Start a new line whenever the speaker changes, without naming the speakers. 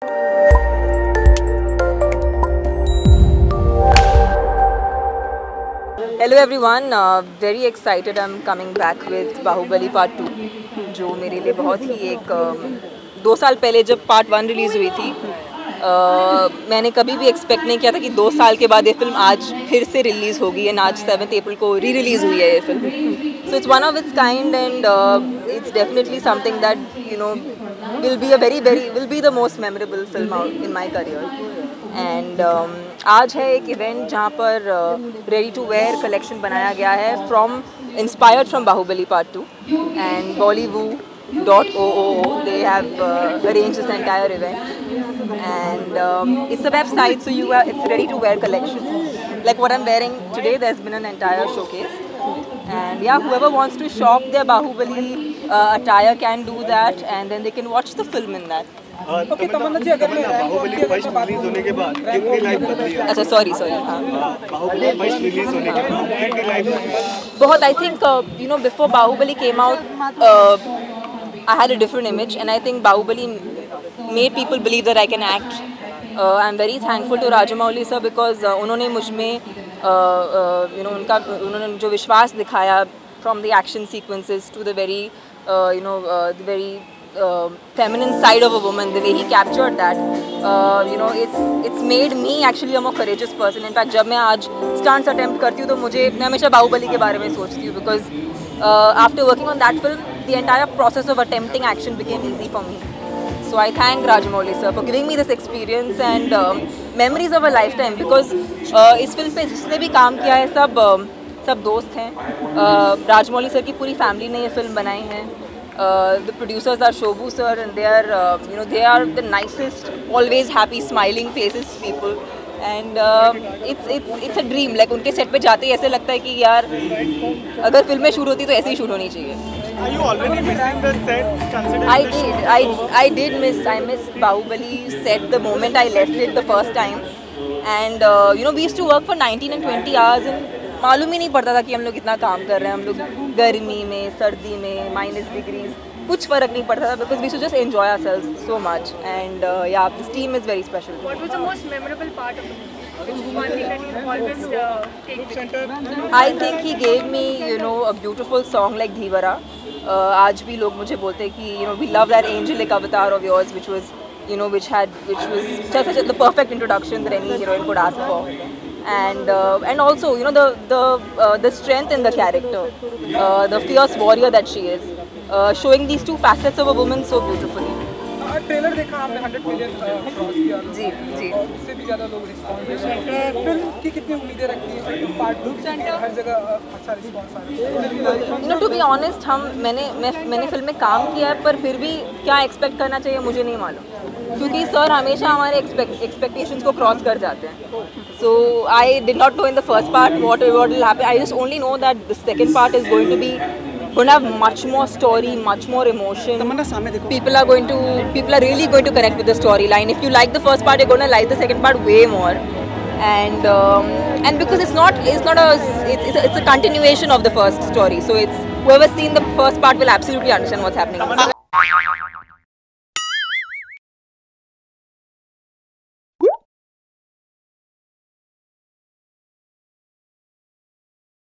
Hello everyone, very excited I'm coming back with Bahubali Part 2 जो मेरे लिए बहुत ही एक 2 साल पहले जब Part 1 रिलीज़ हुई थी मैंने कभी भी एक्सपेक्ट नहीं किया था कि 2 साल के बाद ये फिल्म आज फिर से रिलीज़ होगी एंड आज 7 अप्रैल को रिलीज़ हुई है ये film. So it's one of its kind and it's definitely something that will be the most memorable film out in my career. And आज है एक इवेंट जहाँ पर रेडी टू वेयर कलेक्शन बनाया गया है inspired from Baahubali part 2 and bollywood.oo they have arranged this entire event and it's a website so it's ready to wear collection like what I'm wearing today. There's been an entire showcase and yeah, whoever wants to shop their Bahubali attire can do that and then they can watch the film in that.
Okay, तमन्ना जी अगर Baahubali first release होने के बाद कितनी life बदली है?
अच्छा sorry हाँ
Baahubali first release होने के बाद कितनी लाइफ बदली?
बहुत I think before Bahubali came out I had a different image and I think Bahubali made people believe that I can act. I'm very thankful to Rajamouli sir because उन्होंने मुझ में उन्होंने जो विश्वास दिखाया from the action sequences to the very the very feminine side of a woman, the way he captured that, it's made me actually a more courageous person. In fact, जब मैं आज stunts attempt करती हूँ तो मैं हमेशा बाहुबली के बारे में सोचती हूँ because after working on that film, the entire process of attempting action became easy for me. So I thank Rajamouli sir for giving me this experience and memories of a lifetime because इस film पे जिसने भी काम किया है सब दोस्त हैं. राजमौली सर की पूरी फैमिली ने ये फिल्म बनाई है. The producers are Shobhu sir and they are the nicest, always happy, smiling faces people and it's a dream. Like उनके सेट पे जाते ही ऐसे लगता है कि यार अगर फिल्में शूट होती तो ऐसे ही शूट होनी चाहिए.
Are you already missing the set? Considering
I missed Bahubali set the moment I left it the first time and we used to work for 19 and 20 hours and मालूम ही नहीं पड़ता था कि हम लोग इतना काम कर रहे हैं. हम लोग गर्मी में सर्दी में -डिग्रीज कुछ फ़र्क नहीं पड़ता था because we used to just enjoy ourselves so much and yeah, this team is very special.
What was the most memorable part of the movie? Which is one thing that you always take?
I think he gave me a beautiful song like Dhivara. आज भी लोग मुझे बोलते हैं कि we love that angelic avatar of yours which was just the perfect introduction that any heroine could ask for. And also the strength in the character, the fierce warrior that she is, showing these two facets of a woman so beautifully.
Trailer देखा आपने 100 million cross किया.
जी
उससे भी ज़्यादा लोग response दे रहे हैं. Film की कितनी उम्मीदें रखती हैं? पार्ट 2 हर जगह अच्छा रिस्पॉन्स आ रहा है.
टू बी ऑनेस्ट मैंने फिल्म में काम किया है पर फिर भी क्या एक्सपेक्ट करना चाहिए मुझे नहीं मालूम क्योंकि सर हमेशा हमारे एक्सपेक्टेशंस को क्रॉस कर जाते हैं. So I did not know in the first part what will happen. I just only know that the second part is going to have much more story, much more emotion. People are really going to connect with the storyline. If you like the first part, you're going to like the second part way more. And because it's a continuation of the first story. So whoever's seen the first part will absolutely understand what's happening.